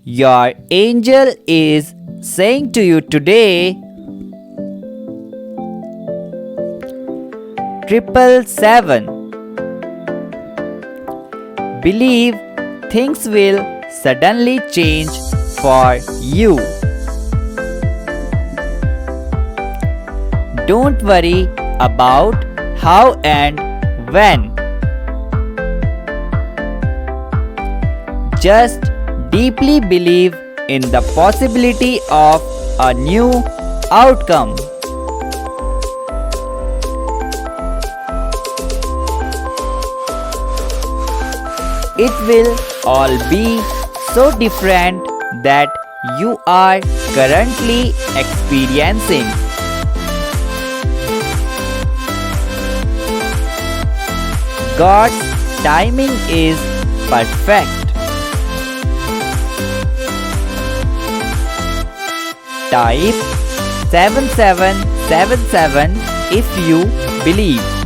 Your angel is saying to you today, 777. Believe things will suddenly change for you. Don't worry about how and when. Just deeply believe in the possibility of a new outcome. It will all be so different that you are currently experiencing. God's timing is perfect. Type 7777 if you believe.